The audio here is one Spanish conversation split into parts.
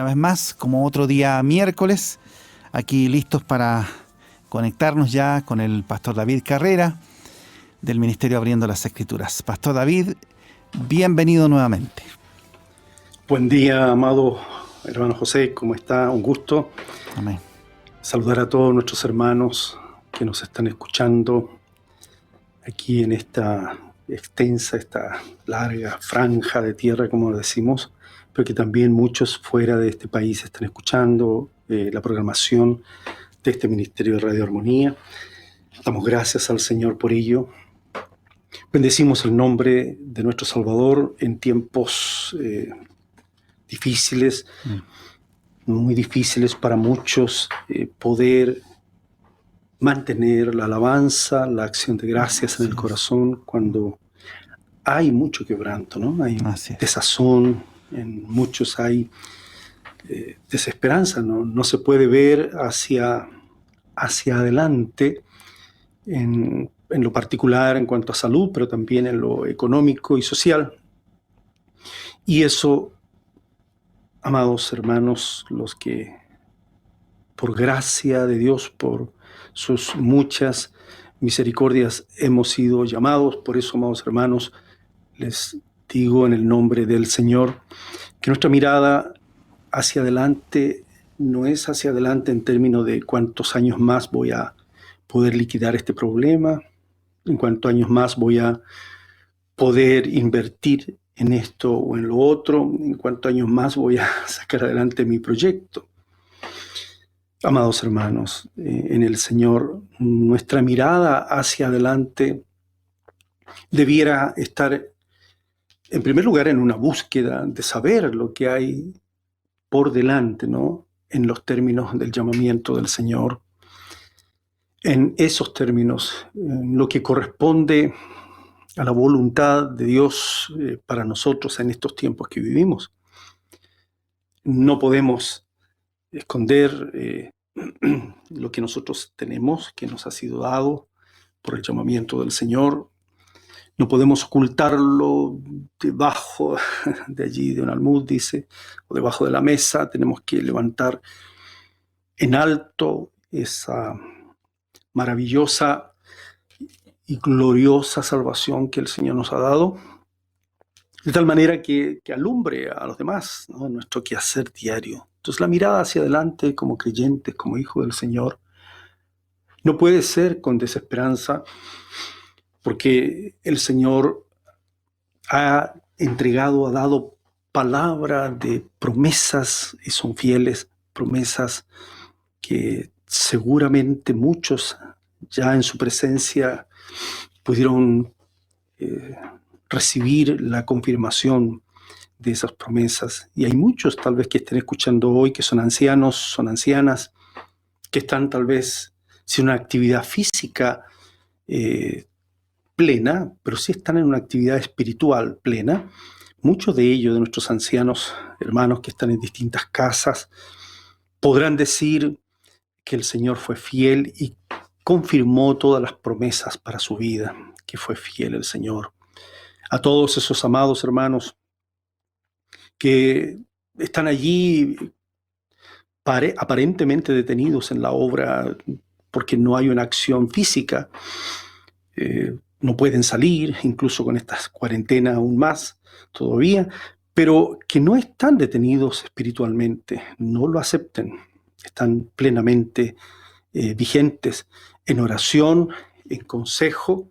vez más, como otro día miércoles, aquí listos para conectarnos ya con el pastor David Carrera del Ministerio Abriendo las Escrituras. Pastor David, bienvenido nuevamente. Buen día, amado hermano José, ¿cómo está? Un gusto. Amén. Saludar a todos nuestros hermanos que nos están escuchando aquí en esta extensa, esta larga franja de tierra, como decimos, pero que también muchos fuera de este país están escuchando la programación de este Ministerio de Radio Armonía. Damos gracias al Señor por ello. Bendecimos el nombre de nuestro Salvador en tiempos difíciles, muy difíciles para muchos, poder mantener la alabanza, la acción de gracias en el corazón cuando hay mucho quebranto, ¿no? Hay desazón, en muchos hay desesperanza, ¿no? No se puede ver hacia adelante en lo particular en cuanto a salud, pero también en lo económico y social. Y eso, amados hermanos, los que por gracia de Dios, por sus muchas misericordias hemos sido llamados. Por eso, amados hermanos, les digo en el nombre del Señor que nuestra mirada hacia adelante no es hacia adelante en términos de cuántos años más voy a poder liquidar este problema, en cuántos años más voy a poder invertir en esto o en lo otro, en cuántos años más voy a sacar adelante mi proyecto. Amados hermanos, en el Señor, nuestra mirada hacia adelante debiera estar, en primer lugar, en una búsqueda de saber lo que hay por delante, ¿no? En los términos del llamamiento del Señor, en esos términos, en lo que corresponde a la voluntad de Dios para nosotros en estos tiempos que vivimos. No podemos esconder lo que nosotros tenemos, que nos ha sido dado por el llamamiento del Señor. No podemos ocultarlo debajo de allí, de un almud, dice, o debajo de la mesa. Tenemos que levantar en alto esa maravillosa y gloriosa salvación que el Señor nos ha dado, de tal manera que alumbre a los demás, ¿no? Nuestro quehacer diario. Entonces la mirada hacia adelante como creyentes, como hijos del Señor, no puede ser con desesperanza, porque el Señor ha entregado, ha dado palabra de promesas y son fieles, promesas que seguramente muchos ya en su presencia pudieron recibir la confirmación de esas promesas. Y hay muchos tal vez que estén escuchando hoy que son ancianos, son ancianas, que están tal vez sin una actividad física plena, pero sí están en una actividad espiritual plena. Muchos de ellos, de nuestros ancianos hermanos que están en distintas casas, podrán decir que el Señor fue fiel y confirmó todas las promesas para su vida, que fue fiel el Señor. A todos esos amados hermanos que están allí aparentemente detenidos en la obra porque no hay una acción física, no pueden salir, incluso con esta cuarentena aún más todavía, pero que no están detenidos espiritualmente, no lo acepten, están plenamente vigentes en oración, en consejo,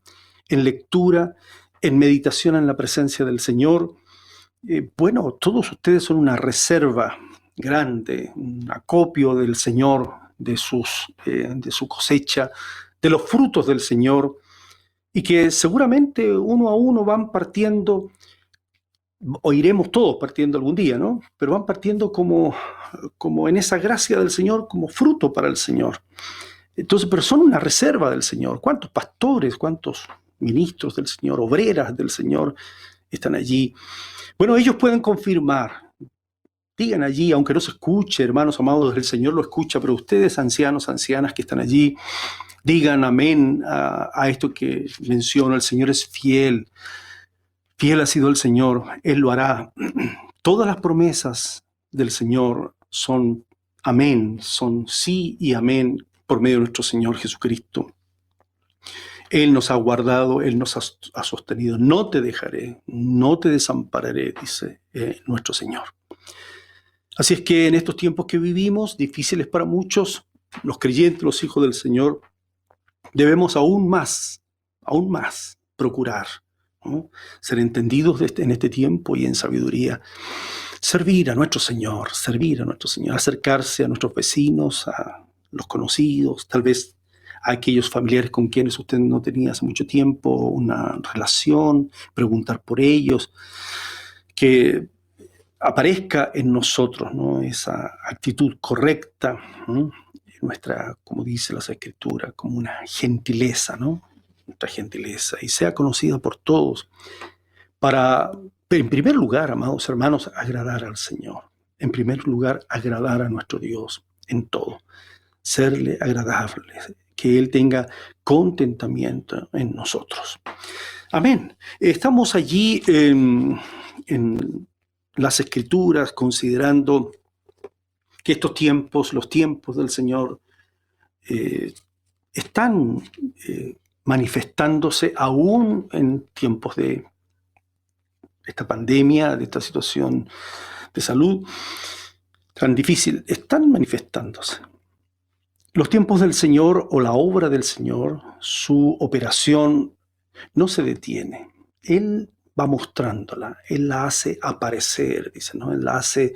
en lectura, en meditación en la presencia del Señor. Bueno, todos ustedes son una reserva grande, un acopio del Señor, de su cosecha, de los frutos del Señor, y que seguramente uno a uno van partiendo, o iremos todos partiendo algún día, ¿no? Pero van partiendo como en esa gracia del Señor, como fruto para el Señor. Entonces, pero son una reserva del Señor. ¿Cuántos pastores, cuántos ministros del Señor, obreras del Señor están allí? Bueno, ellos pueden confirmar. Digan allí, aunque no se escuche, hermanos amados, el Señor lo escucha, pero ustedes, ancianos, ancianas que están allí, digan amén a esto que menciono. El Señor es fiel. Fiel ha sido el Señor. Él lo hará. Todas las promesas del Señor son amén, son sí y amén por medio de nuestro Señor Jesucristo. Él nos ha guardado, Él nos ha sostenido. No te dejaré, no te desampararé, dice nuestro Señor. Así es que en estos tiempos que vivimos, difíciles para muchos, los creyentes, los hijos del Señor, debemos aún más procurar, ¿no?, ser entendidos en este tiempo y en sabiduría. Servir a nuestro Señor, acercarse a nuestros vecinos, a los conocidos, tal vez a aquellos familiares con quienes usted no tenía hace mucho tiempo una relación, preguntar por ellos, que aparezca en nosotros, ¿no?, esa actitud correcta, ¿no?, nuestra, como dice las Escrituras, como una gentileza, ¿no?, nuestra gentileza, y sea conocida por todos, para, en primer lugar, amados hermanos, agradar al Señor. En primer lugar, agradar a nuestro Dios en todo. Serle agradable, que Él tenga contentamiento en nosotros. Amén. Estamos allí en las Escrituras considerando que estos tiempos, los tiempos del Señor, están manifestándose aún en tiempos de esta pandemia, de esta situación de salud tan difícil, están manifestándose. Los tiempos del Señor o la obra del Señor, su operación no se detiene. Él va mostrándola, Él la hace aparecer, dice, ¿no? Él la hace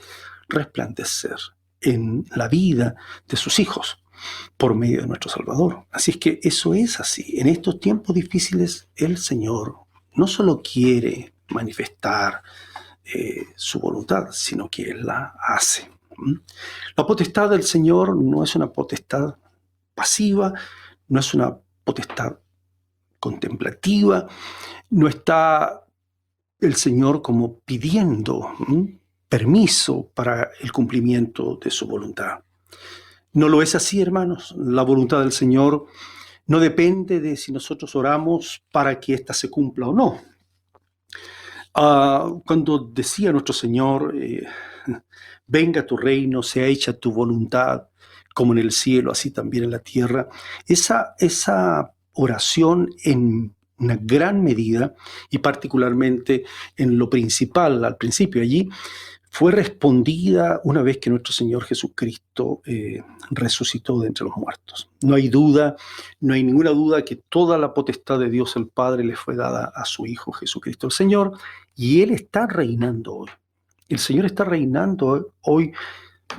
resplandecer en la vida de sus hijos por medio de nuestro Salvador. Así es que eso es así. En estos tiempos difíciles, el Señor no solo quiere manifestar su voluntad, sino que Él la hace. La potestad del Señor no es una potestad pasiva, no es una potestad contemplativa, no está el Señor como pidiendo permiso para el cumplimiento de su voluntad. No lo es así, hermanos. La voluntad del Señor no depende de si nosotros oramos para que ésta se cumpla o no. Cuando decía nuestro Señor, venga tu reino, sea hecha tu voluntad, como en el cielo, así también en la tierra, esa oración en una gran medida, y particularmente en lo principal, al principio allí, fue respondida una vez que nuestro Señor Jesucristo resucitó de entre los muertos. No hay duda, no hay ninguna duda que toda la potestad de Dios el Padre le fue dada a su Hijo Jesucristo el Señor, y Él está reinando hoy. El Señor está reinando hoy,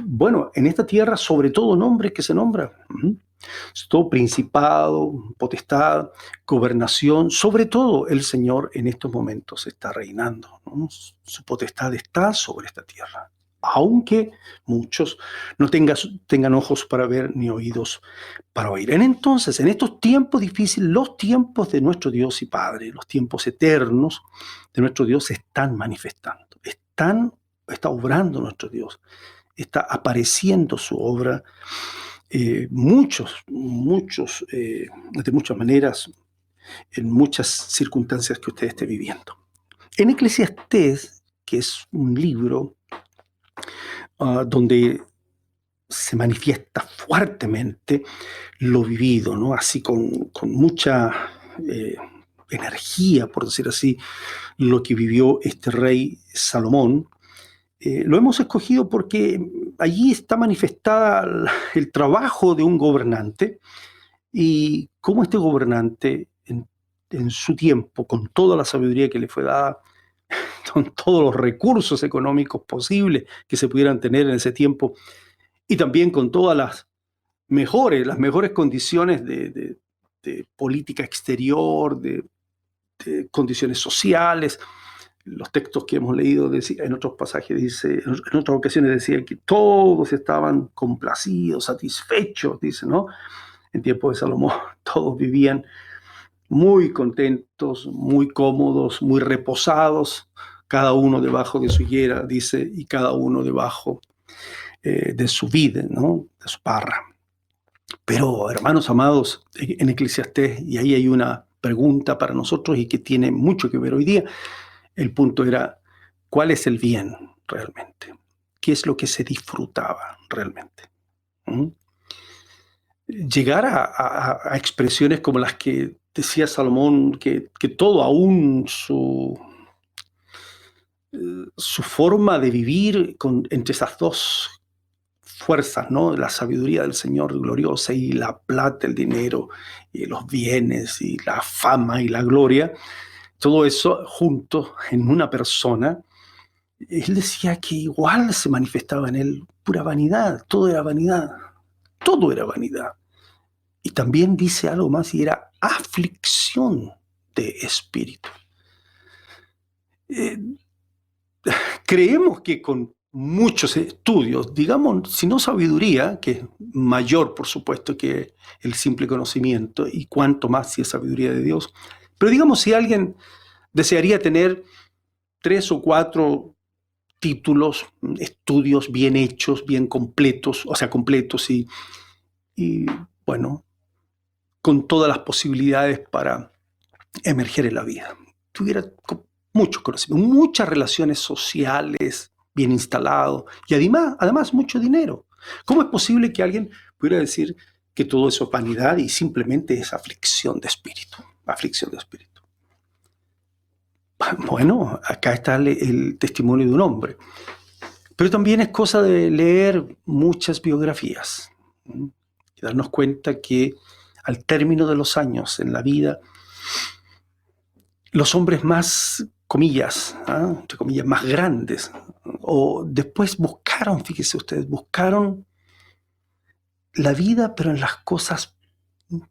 bueno, en esta tierra, sobre todo nombre que se nombra. Todo principado, potestad, gobernación, sobre todo el Señor en estos momentos está reinando, ¿no? Su potestad está sobre esta tierra, aunque muchos no tengan ojos para ver ni oídos para oír. Entonces, en estos tiempos difíciles, los tiempos de nuestro Dios y Padre, los tiempos eternos de nuestro Dios se están manifestando, está obrando nuestro Dios, está apareciendo su obra. Muchos, de muchas maneras, en muchas circunstancias que usted esté viviendo. En Eclesiastés, que es un libro donde se manifiesta fuertemente lo vivido, ¿no? Así con mucha energía, por decir así, lo que vivió este rey Salomón. Lo hemos escogido porque allí está manifestada el trabajo de un gobernante y cómo este gobernante en su tiempo, con toda la sabiduría que le fue dada, con todos los recursos económicos posibles que se pudieran tener en ese tiempo y también con todas las mejores condiciones de política exterior, de condiciones sociales. Los textos que hemos leído en otros pasajes, en otras ocasiones decía que todos estaban complacidos, satisfechos, dice, ¿no? En tiempo de Salomón todos vivían muy contentos, muy cómodos, muy reposados, cada uno debajo de su higuera, dice, y cada uno debajo de su vid, ¿no? De su parra. Pero, hermanos amados, en Eclesiastés, y ahí hay una pregunta para nosotros y que tiene mucho que ver hoy día. El punto era, ¿cuál es el bien realmente? qué es lo que se disfrutaba realmente. ¿Mm? Llegar a expresiones como las que decía Salomón, que todo, aún su forma de vivir entre esas dos fuerzas, ¿no? La sabiduría del Señor gloriosa y la plata, el dinero, y los bienes, y la fama y la gloria, todo eso junto en una persona. Él decía que igual se manifestaba en él pura vanidad, todo era vanidad, todo era vanidad. Y también dice algo más, y era aflicción de espíritu. Creemos que con muchos estudios, digamos, si no sabiduría, que es mayor, por supuesto, que el simple conocimiento, y cuanto más si es sabiduría de Dios, pero digamos, si alguien desearía tener 3 o 4 títulos, estudios bien hechos, bien completos, o sea, completos y bueno, con todas las posibilidades para emerger en la vida. Tuviera mucho conocimiento, muchas relaciones sociales, bien instalado, y además mucho dinero. ¿Cómo es posible que alguien pudiera decir que todo eso es vanidad y simplemente es aflicción de espíritu? Aflicción de espíritu. Bueno, acá está el testimonio de un hombre. Pero también es cosa de leer muchas biografías y darnos cuenta que al término de los años en la vida, los hombres más, comillas, entre comillas, más grandes, o después buscaron, fíjese ustedes, buscaron la vida, pero en las cosas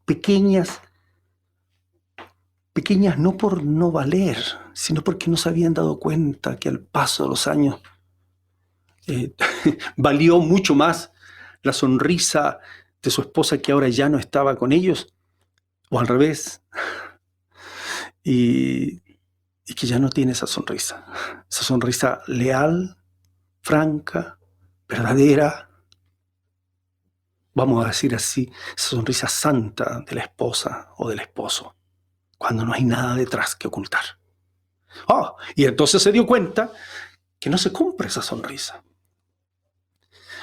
pequeñas no por no valer, sino porque no se habían dado cuenta que al paso de los años valió mucho más la sonrisa de su esposa que ahora ya no estaba con ellos, o al revés, y que ya no tiene esa sonrisa leal, franca, verdadera, vamos a decir así, esa sonrisa santa de la esposa o del esposo, cuando no hay nada detrás que ocultar. Y entonces se dio cuenta que no se compra esa sonrisa,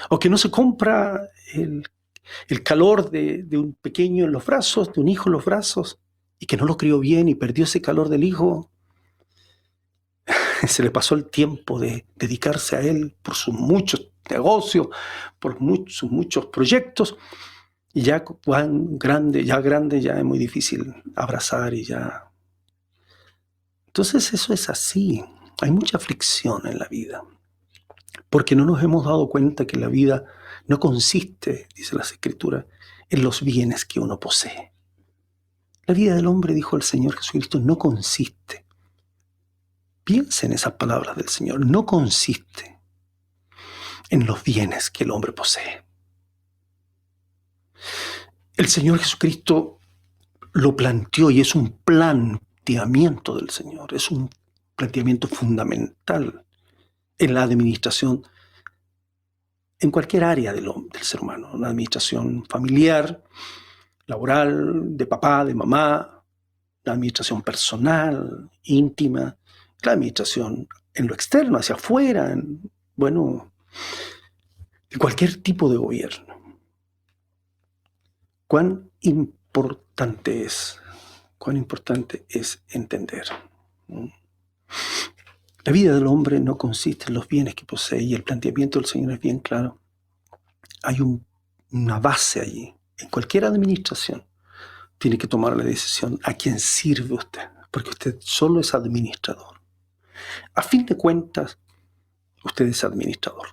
o que no se compra el calor de un pequeño en los brazos, de un hijo en los brazos, y que no lo crió bien y perdió ese calor del hijo. Se le pasó el tiempo de dedicarse a él por sus muchos negocios, por sus muchos proyectos, y ya grande, ya es muy difícil abrazar y ya. Entonces eso es así. Hay mucha aflicción en la vida, porque no nos hemos dado cuenta que la vida no consiste, dice las Escrituras, en los bienes que uno posee. La vida del hombre, dijo el Señor Jesucristo, no consiste. Piensa en esas palabras del Señor. No consiste en los bienes que el hombre posee. El Señor Jesucristo lo planteó y es un planteamiento del Señor. Es un planteamiento fundamental en la administración, en cualquier área del ser humano. Una administración familiar, laboral, de papá, de mamá, la administración personal, íntima, la administración en lo externo, hacia afuera, en cualquier tipo de gobierno. Cuán importante es entender. La vida del hombre no consiste en los bienes que posee, y el planteamiento del Señor es bien claro. Hay una base allí. En cualquier administración tiene que tomar la decisión a quién sirve usted, porque usted solo es administrador. A fin de cuentas, usted es administrador.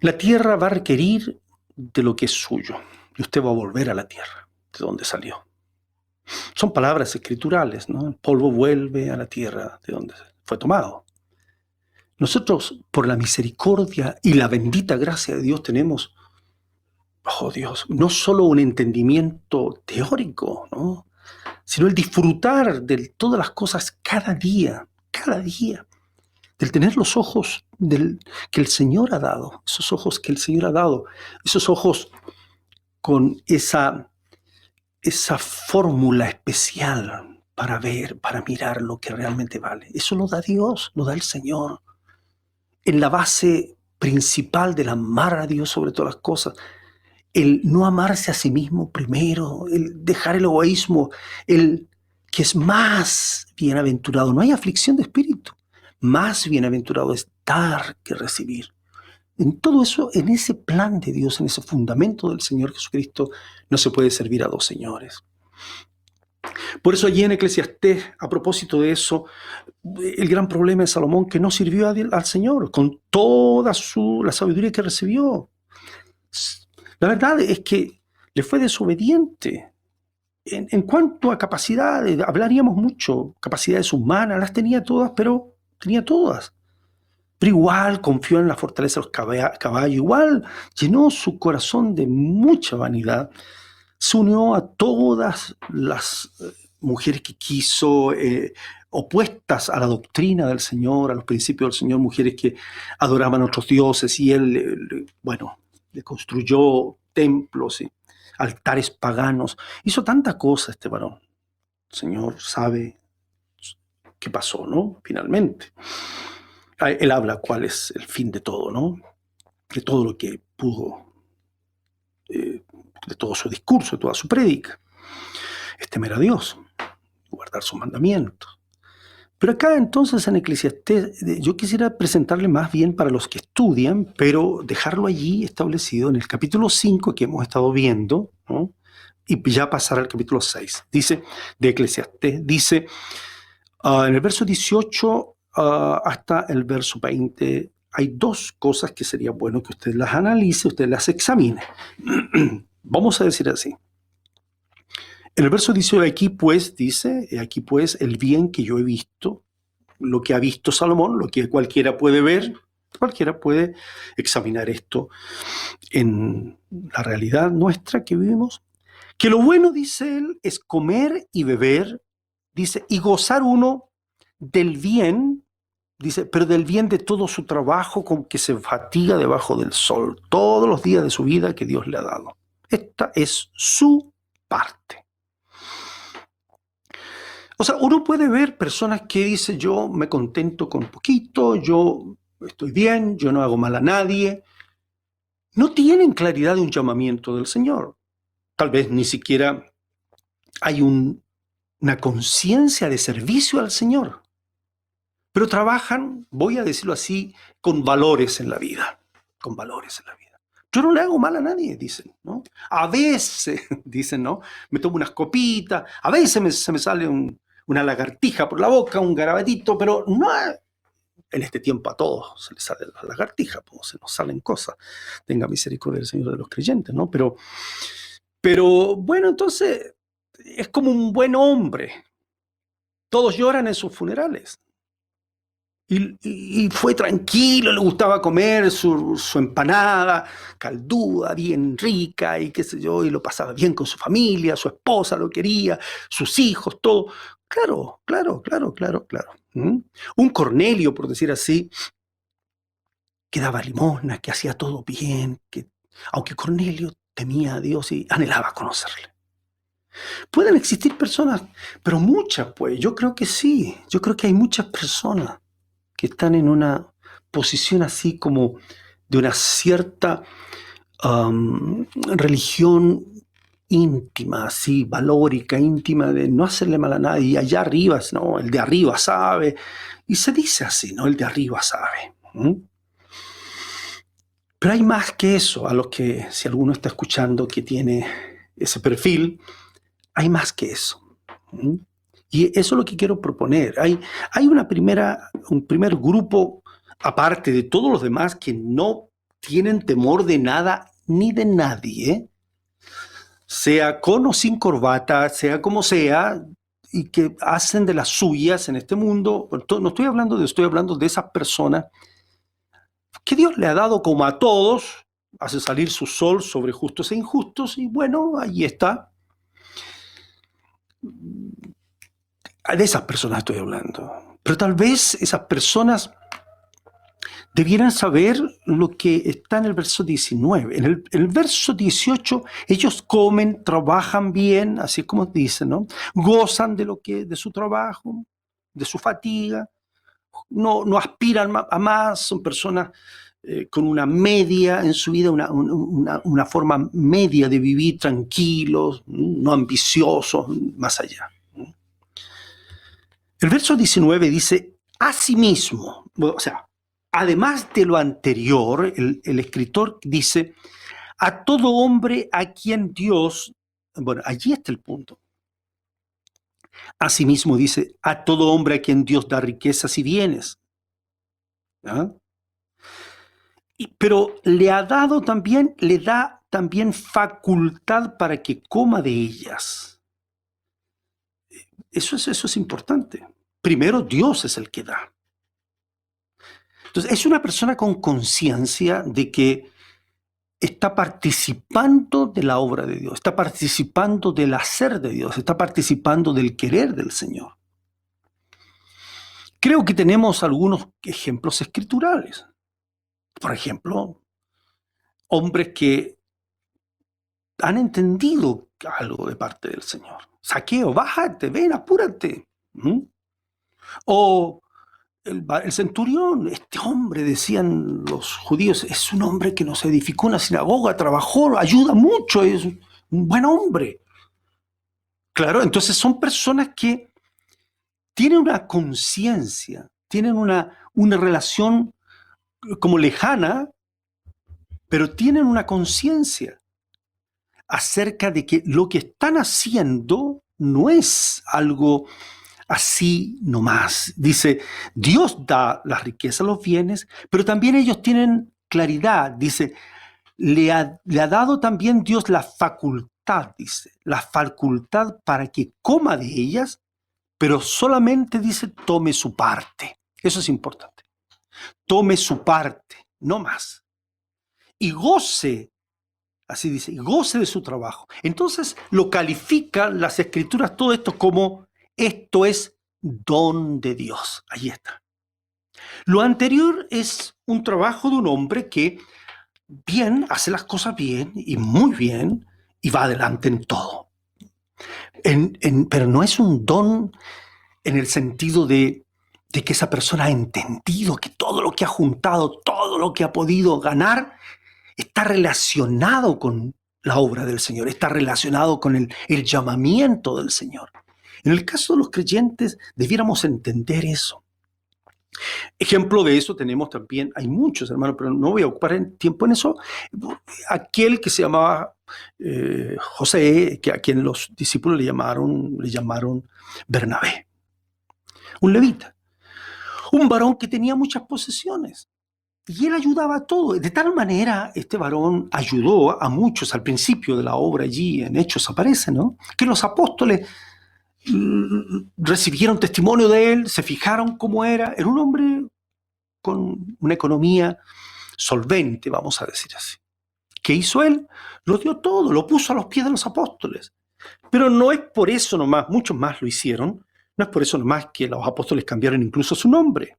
La tierra va a requerir de lo que es suyo, y usted va a volver a la tierra, de donde salió. Son palabras escriturales, ¿no? El polvo vuelve a la tierra de donde fue tomado. Nosotros, por la misericordia y la bendita gracia de Dios, tenemos, Dios, no solo un entendimiento teórico, ¿no?, sino el disfrutar de todas las cosas cada día, del tener los ojos que el Señor ha dado, esos ojos que el Señor ha dado, esos ojos con esa fórmula especial para ver, para mirar lo que realmente vale. Eso lo da Dios, lo da el Señor, en la base principal del amar a Dios sobre todas las cosas, el no amarse a sí mismo primero, el dejar el egoísmo, el que es más bienaventurado. No hay aflicción de espíritu. Más bienaventurado es dar que recibir. En todo eso, en ese plan de Dios, en ese fundamento del Señor Jesucristo, no se puede servir a dos señores. Por eso allí en Eclesiastés, a propósito de eso, el gran problema de Salomón, que no sirvió al Señor con toda la sabiduría que recibió. La verdad es que le fue desobediente. En cuanto a capacidades, hablaríamos mucho, capacidades humanas, las tenía todas, pero tenía todas. Pero igual confió en la fortaleza de los caballos, igual llenó su corazón de mucha vanidad. Se unió a todas las mujeres que quiso, opuestas a la doctrina del Señor, a los principios del Señor, mujeres que adoraban a otros dioses, y él, le construyó templos y altares paganos. Hizo tanta cosa este varón. El Señor sabe qué pasó, ¿no? Finalmente. Él habla cuál es el fin de todo, ¿no? De todo lo que pudo, de todo su discurso, de toda su prédica. Es temer a Dios, guardar sus mandamientos. Pero acá entonces en Eclesiastés, yo quisiera presentarle más bien para los que estudian, pero dejarlo allí establecido en el capítulo 5 que hemos estado viendo, ¿no? Y ya pasar al capítulo 6. Dice, de Eclesiastés, dice en el verso 18 hasta el verso 20, hay dos cosas que sería bueno que usted las analice, usted las examine. Vamos a decir así. En el verso 18, aquí pues, dice, aquí pues el bien que yo he visto, lo que ha visto Salomón, lo que cualquiera puede ver, cualquiera puede examinar esto en la realidad nuestra que vivimos, que lo bueno, dice él, es comer y beber, dice, y gozar uno del bien, dice, pero del bien de todo su trabajo con que se fatiga debajo del sol, todos los días de su vida que Dios le ha dado. Esta es su parte. O sea, uno puede ver personas que dicen, yo me contento con poquito, yo estoy bien, yo no hago mal a nadie. No tienen claridad de un llamamiento del Señor. Tal vez ni siquiera hay una conciencia de servicio al Señor. Pero trabajan, voy a decirlo así, con valores en la vida. Con valores en la vida. Yo no le hago mal a nadie, dicen, ¿no? A veces, dicen, ¿no? Me tomo unas copitas, a veces se me sale una lagartija por la boca, un garabatito, pero no en este tiempo a todos se les sale la lagartija, pues, se nos salen cosas. Tenga misericordia del Señor de los creyentes, ¿no? Pero bueno, entonces es como un buen hombre. Todos lloran en sus funerales. Y fue tranquilo, le gustaba comer su empanada, calduda, bien rica, y qué sé yo, y lo pasaba bien con su familia, su esposa lo quería, sus hijos, todo. Claro. Un Cornelio, por decir así, que daba limosna, que hacía todo bien, aunque Cornelio temía a Dios y anhelaba conocerle. Pueden existir personas, pero muchas, pues, yo creo que sí, yo creo que hay muchas personas que están en una posición así como de una cierta religión íntima, así, valórica, íntima, de no hacerle mal a nadie. Y allá arriba, ¿no? El de arriba sabe. Y se dice así, ¿no? El de arriba sabe. Pero hay más que eso, a los que, si alguno está escuchando que tiene ese perfil, hay más que eso. Y eso es lo que quiero proponer. Hay un primer grupo, aparte de todos los demás, que no tienen temor de nada ni de nadie, sea con o sin corbata, sea como sea, y que hacen de las suyas en este mundo. No estoy hablando de esas personas que Dios le ha dado como a todos, hace salir su sol sobre justos e injustos, y bueno, ahí está. De esas personas estoy hablando. Pero tal vez esas personas debieran saber lo que está en el verso 19. En el verso 18, ellos comen, trabajan bien, así como dicen, ¿no? Gozan de su trabajo, de su fatiga, no aspiran a más, son personas con una media en su vida, una forma media de vivir tranquilos, no ambiciosos, más allá. El verso 19 dice, asimismo, o sea, además de lo anterior, el escritor dice, a todo hombre a quien Dios, bueno, allí está el punto. Asimismo dice, a todo hombre a quien Dios da riquezas y bienes. ¿Ah? Pero le da también facultad para que coma de ellas. Eso es importante. Primero, Dios es el que da. Entonces, es una persona con conciencia de que está participando de la obra de Dios, está participando del hacer de Dios, está participando del querer del Señor. Creo que tenemos algunos ejemplos escriturales. Por ejemplo, hombres que han entendido algo de parte del Señor. Zaqueo, bájate, ven, apúrate. O el centurión, este hombre, decían los judíos, es un hombre que nos edificó una sinagoga, trabajó, ayuda mucho, es un buen hombre. Claro, entonces son personas que tienen una conciencia, tienen una relación como lejana, pero tienen una conciencia acerca de que lo que están haciendo no es algo así nomás. Dice, Dios da las riquezas, los bienes, pero también ellos tienen claridad. Dice, le ha dado también Dios la facultad, dice, la facultad para que coma de ellas, pero solamente, dice, tome su parte. Eso es importante. Tome su parte, no más. Y goce, así dice, y goce de su trabajo. Entonces lo califican las Escrituras todo esto como esto es don de Dios. Ahí está. Lo anterior es un trabajo de un hombre que bien, hace las cosas bien y muy bien y va adelante en todo. Pero no es un don en el sentido de que esa persona ha entendido que todo lo que ha juntado, todo lo que ha podido ganar, está relacionado con la obra del Señor, está relacionado con el llamamiento del Señor. En el caso de los creyentes, debiéramos entender eso. Ejemplo de eso tenemos también, hay muchos hermanos, pero no voy a ocupar tiempo en eso. Aquel que se llamaba José, a quien los discípulos le llamaron Bernabé, un levita, un varón que tenía muchas posesiones. Y él ayudaba a todo. De tal manera, este varón ayudó a muchos al principio de la obra allí, en Hechos aparece, ¿no? Que los apóstoles recibieron testimonio de él, se fijaron cómo era. Era un hombre con una economía solvente, vamos a decir así. ¿Qué hizo él? Lo dio todo, lo puso a los pies de los apóstoles. Pero no es por eso nomás, muchos más lo hicieron, no es por eso nomás que los apóstoles cambiaron incluso su nombre.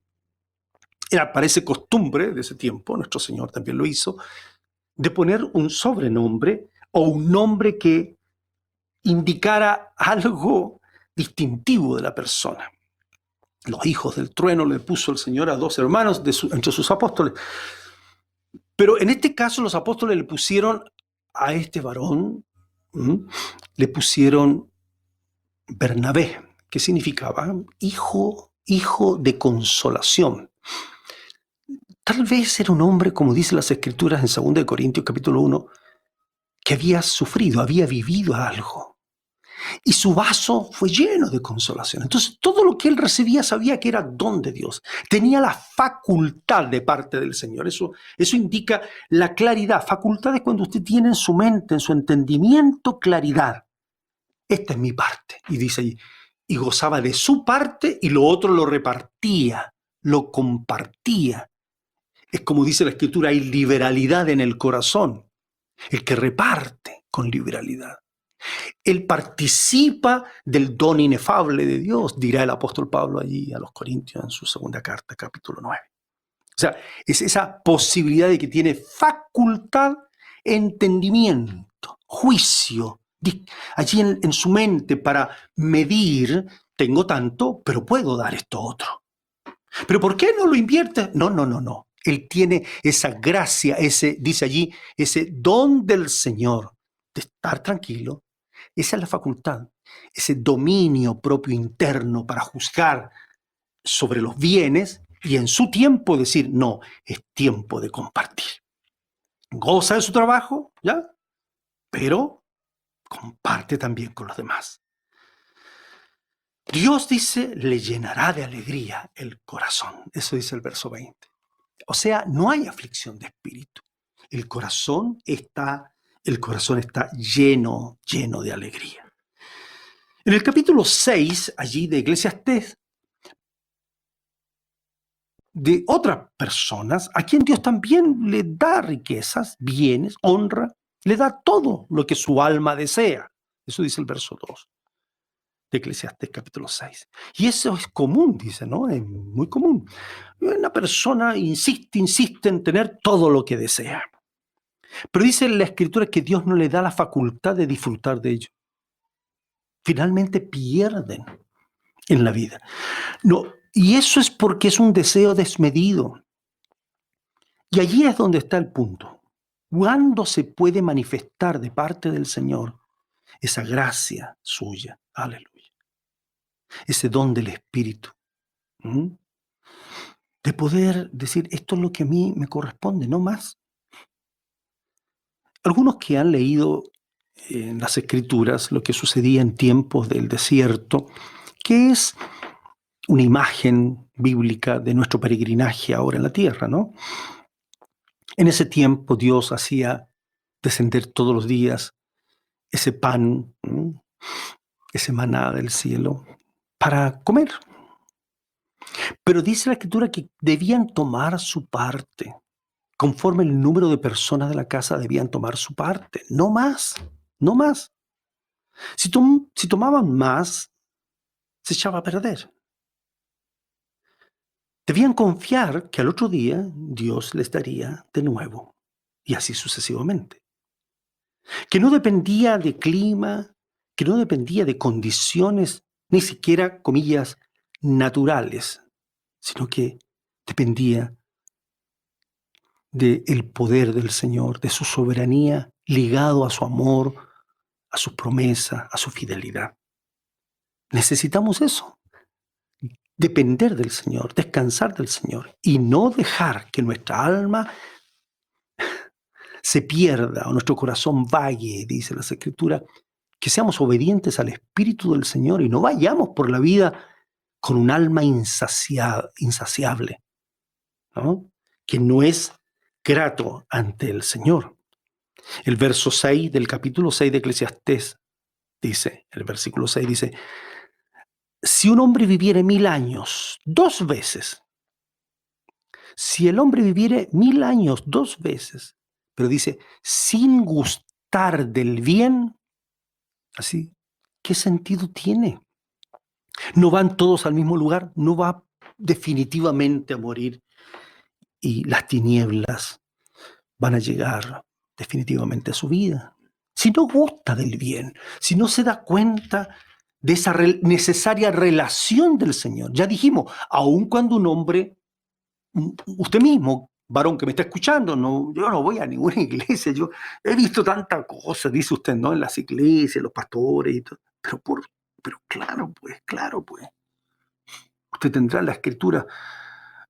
Parece costumbre de ese tiempo, nuestro Señor también lo hizo, de poner un sobrenombre o un nombre que indicara algo distintivo de la persona. Los hijos del trueno le puso el Señor a dos hermanos entre sus apóstoles. Pero en este caso los apóstoles le pusieron a este varón, le pusieron Bernabé, que significaba hijo de consolación. Tal vez era un hombre, como dicen las Escrituras en 2 Corintios capítulo 1, que había sufrido, había vivido algo. Y su vaso fue lleno de consolación. Entonces todo lo que él recibía sabía que era don de Dios. Tenía la facultad de parte del Señor. Eso indica la claridad. Facultad es cuando usted tiene en su mente, en su entendimiento, claridad. Esta es mi parte. Y dice allí, y gozaba de su parte y lo otro lo repartía, lo compartía. Es como dice la Escritura, hay liberalidad en el corazón. El que reparte con liberalidad. Él participa del don inefable de Dios, dirá el apóstol Pablo allí a los Corintios en su segunda carta, capítulo 9. O sea, es esa posibilidad de que tiene facultad, entendimiento, juicio, allí en su mente para medir, tengo tanto, pero puedo dar esto otro. ¿Pero por qué no lo invierte? No. Él tiene esa gracia, dice allí, ese don del Señor de estar tranquilo. Esa es la facultad, ese dominio propio interno para juzgar sobre los bienes y en su tiempo decir, no, es tiempo de compartir. Goza de su trabajo, ¿ya? Pero comparte también con los demás. Dios dice, le llenará de alegría el corazón. Eso dice el verso 20. O sea, no hay aflicción de espíritu. El corazón está lleno de alegría. En el capítulo 6, allí de Eclesiastés, de otras personas a quien Dios también le da riquezas, bienes, honra, le da todo lo que su alma desea. Eso dice el verso 2 de Eclesiastés capítulo 6. Y eso es común, dice, ¿no? Es muy común. Una persona insiste en tener todo lo que desea. Pero dice en la Escritura que Dios no le da la facultad de disfrutar de ello. Finalmente pierden en la vida. No, y eso es porque es un deseo desmedido. Y allí es donde está el punto. ¿Cuándo se puede manifestar de parte del Señor esa gracia suya? Aleluya. Ese don del Espíritu. De poder decir, esto es lo que a mí me corresponde, no más. Algunos que han leído en las Escrituras lo que sucedía en tiempos del desierto, que es una imagen bíblica de nuestro peregrinaje ahora en la tierra, ¿no? En ese tiempo Dios hacía descender todos los días ese pan, ese maná del cielo, para comer. Pero dice la Escritura que debían tomar su parte. Conforme el número de personas de la casa debían tomar su parte. No más, no más. Si tomaban más, se echaba a perder. Debían confiar que al otro día Dios les daría de nuevo. Y así sucesivamente. Que no dependía de clima, que no dependía de condiciones, ni siquiera, comillas, naturales, sino que dependía del poder del Señor, de su soberanía, ligado a su amor, a su promesa, a su fidelidad. Necesitamos eso, depender del Señor, descansar del Señor y no dejar que nuestra alma se pierda o nuestro corazón vague, dice las Escrituras, que seamos obedientes al Espíritu del Señor y no vayamos por la vida con un alma insaciable, ¿no? Que no es grato ante el Señor. El verso 6 del capítulo 6 de Eclesiastés dice, el versículo 6 dice, si un hombre viviere 1000 años 2 veces, si el hombre viviere 1000 años 2 veces, pero dice, sin gustar del bien, así, ¿qué sentido tiene? No van todos al mismo lugar, no va definitivamente a morir y las tinieblas van a llegar definitivamente a su vida. Si no gusta del bien, si no se da cuenta de esa necesaria relación del Señor. Ya dijimos, aun cuando un hombre, usted mismo, varón que me está escuchando, no, yo no voy a ninguna iglesia, yo he visto tantas cosas, dice usted, ¿no? En las iglesias, los pastores y todo, pero claro, pues. Usted tendrá en la Escritura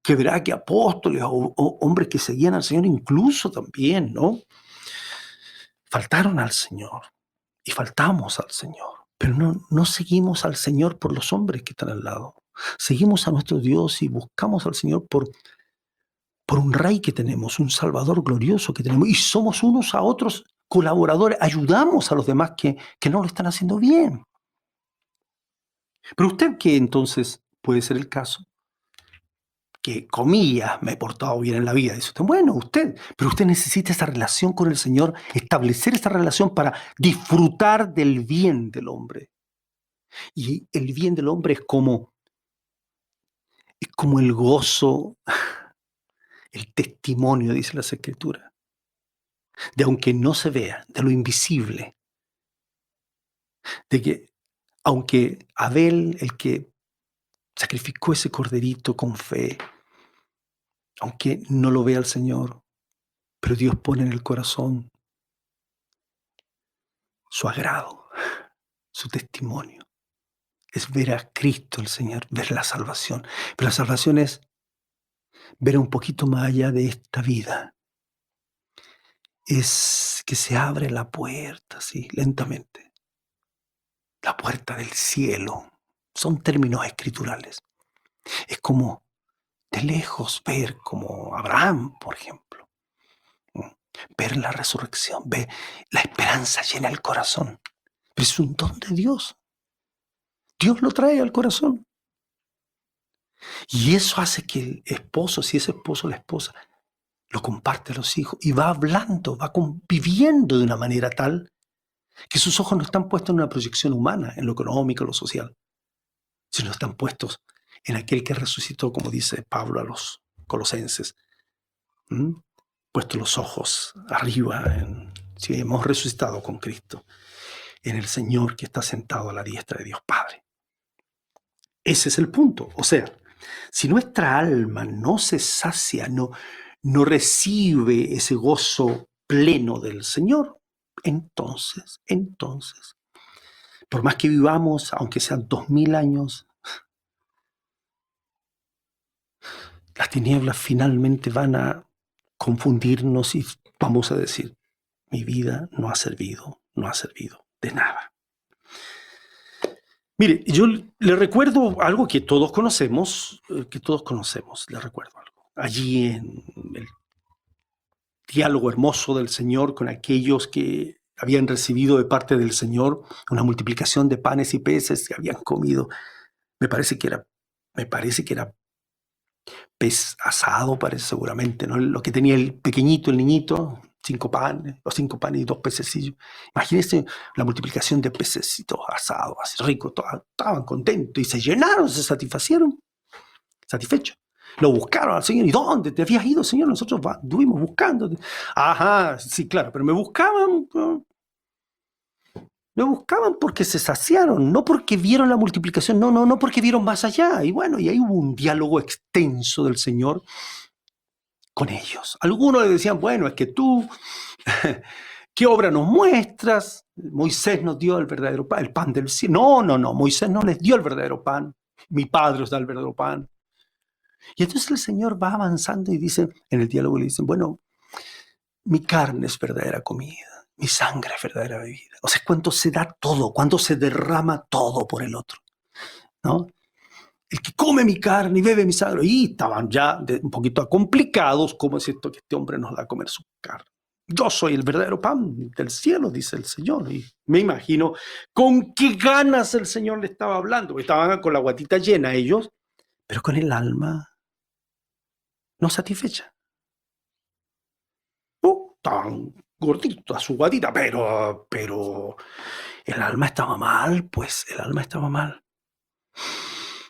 que verá que apóstoles o hombres que seguían al Señor incluso también, ¿no? Faltaron al Señor y faltamos al Señor, pero no seguimos al Señor por los hombres que están al lado. Seguimos a nuestro Dios y buscamos al Señor por un Rey que tenemos, un Salvador glorioso que tenemos, y somos unos a otros colaboradores, ayudamos a los demás que no lo están haciendo bien. Pero usted, que entonces puede ser el caso, que, comillas, me he portado bien en la vida. Dice usted, bueno, pero usted necesita esa relación con el Señor, establecer esa relación para disfrutar del bien del hombre. Y el bien del hombre es como el gozo, el testimonio, dice las Escrituras, de aunque no se vea, de lo invisible, de que aunque Abel, el que sacrificó ese corderito con fe, aunque no lo vea el Señor, pero Dios pone en el corazón su agrado, su testimonio. Es ver a Cristo el Señor, ver la salvación. Pero la salvación es ver un poquito más allá de esta vida. Es que se abre la puerta, así, lentamente. La puerta del cielo. Son términos escriturales. Es como de lejos ver, como Abraham, por ejemplo. Ver la resurrección, ver la esperanza llena el corazón. Pero es un don de Dios. Dios lo trae al corazón. Y eso hace que el esposo, si es esposo o la esposa, lo comparte a los hijos y va hablando, va conviviendo de una manera tal que sus ojos no están puestos en una proyección humana, en lo económico, en lo social, sino están puestos en aquel que resucitó, como dice Pablo a los colosenses. Puestos los ojos arriba, si hemos resucitado con Cristo, en el Señor que está sentado a la diestra de Dios Padre. Ese es el punto. O sea, si nuestra alma no se sacia, no recibe ese gozo pleno del Señor, entonces, por más que vivamos, aunque sean 2000 años, las tinieblas finalmente van a confundirnos y vamos a decir, mi vida no ha servido de nada. Mire, yo le recuerdo algo que todos conocemos, le recuerdo algo. Allí en el diálogo hermoso del Señor con aquellos que habían recibido de parte del Señor una multiplicación de panes y peces que habían comido. Me parece que era pez asado, parece seguramente, ¿no? Lo que tenía el pequeñito, el niñito, 5 panes y 2 pececillos. Imagínense la multiplicación de pececitos asados, así ricos, estaban contentos y se llenaron, se satisfacieron, satisfechos. Lo buscaron al Señor. ¿Y dónde te habías ido, Señor? Nosotros estuvimos buscándote. Ajá, sí, claro, pero me buscaban porque se saciaron, no porque vieron la multiplicación, no porque vieron más allá. Y bueno, y ahí hubo un diálogo extenso del Señor con ellos. Algunos le decían, bueno, es que tú, ¿qué obra nos muestras? Moisés nos dio el verdadero pan, el pan del cielo. No, Moisés no les dio el verdadero pan. Mi Padre os da el verdadero pan. Y entonces el Señor va avanzando y dice, en el diálogo le dicen, bueno, mi carne es verdadera comida, mi sangre es verdadera bebida. O sea, cuando se da todo, cuando se derrama todo por el otro, ¿no? El que come mi carne y bebe mi sangre. Y estaban ya un poquito complicados, ¿cómo es esto que este hombre nos da a comer su carne? Yo soy el verdadero pan del cielo, dice el Señor. Y me imagino con qué ganas el Señor le estaba hablando, porque estaban con la guatita llena ellos, pero con el alma no satisfecha. Estaban gorditos a su guatita, pero el alma estaba mal, pues el alma estaba mal.